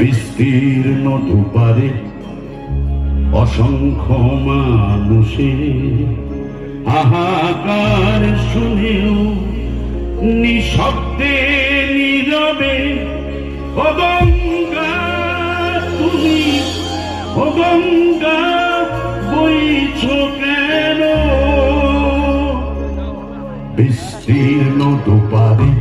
বিস্তীর্ণ দুপারে অসংখ্য মানুষের হাহাকার শুনেও নিঃশব্দে নীরবে ও গঙ্গা তুমি, ও গঙ্গা বইছ কেন? বিস্তীর্ণ দুপারে